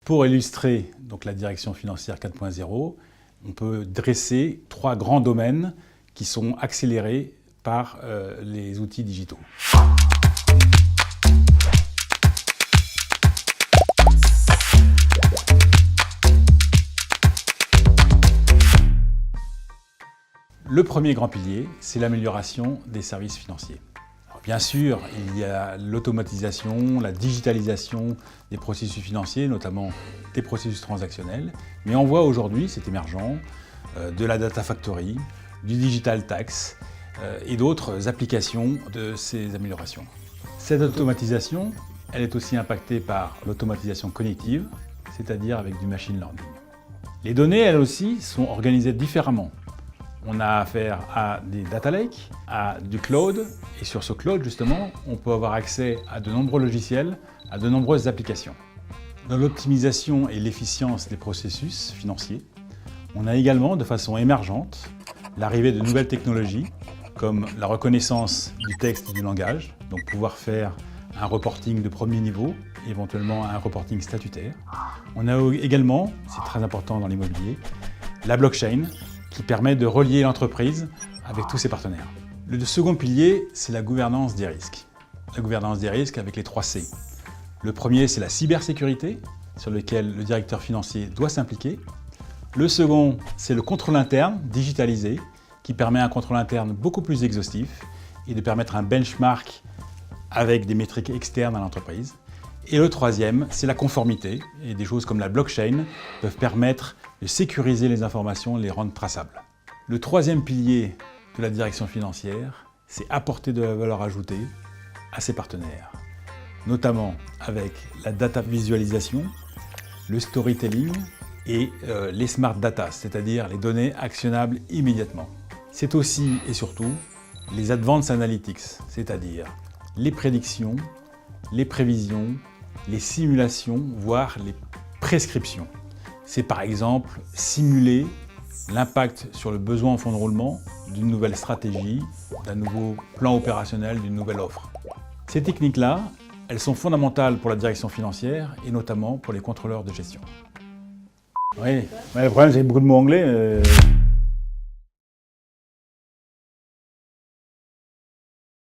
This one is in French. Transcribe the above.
Pour illustrer donc, la direction financière 4.0, on peut dresser 3 grands domaines qui sont accélérés par les outils digitaux. Le premier grand pilier, c'est l'amélioration des services financiers. Alors, bien sûr, il y a l'automatisation, la digitalisation des processus financiers, notamment des processus transactionnels. Mais on voit aujourd'hui, c'est émergent, de la data factory, du digital tax et d'autres applications de ces améliorations. Cette automatisation, elle est aussi impactée par l'automatisation cognitive, c'est-à-dire avec du machine learning. Les données, elles aussi, sont organisées différemment. On a affaire à des data lakes, à du cloud, et sur ce cloud, justement, on peut avoir accès à de nombreux logiciels, à de nombreuses applications. Dans l'optimisation et l'efficience des processus financiers, on a également, de façon émergente, l'arrivée de nouvelles technologies, comme la reconnaissance du texte et du langage, donc pouvoir faire un reporting de premier niveau, éventuellement un reporting statutaire. On a également, c'est très important dans l'immobilier, la blockchain, qui permet de relier l'entreprise avec tous ses partenaires. Le second pilier, c'est la gouvernance des risques. La gouvernance des risques avec les 3 C. Le premier, c'est la cybersécurité, sur lequel le directeur financier doit s'impliquer. Le second, c'est le contrôle interne digitalisé, qui permet un contrôle interne beaucoup plus exhaustif et de permettre un benchmark avec des métriques externes à l'entreprise. Et le troisième, c'est la conformité, et des choses comme la blockchain peuvent permettre de sécuriser les informations et les rendre traçables. Le troisième pilier de la direction financière, c'est apporter de la valeur ajoutée à ses partenaires, notamment avec la data visualisation, le storytelling et les smart data, c'est-à-dire les données actionnables immédiatement. C'est aussi et surtout les advanced analytics, c'est-à-dire les prédictions, les prévisions, les simulations, voire les prescriptions. C'est par exemple simuler l'impact sur le besoin en fonds de roulement d'une nouvelle stratégie, d'un nouveau plan opérationnel, d'une nouvelle offre. Ces techniques-là, elles sont fondamentales pour la direction financière et notamment pour les contrôleurs de gestion. Oui, le problème c'est beaucoup de mots anglais.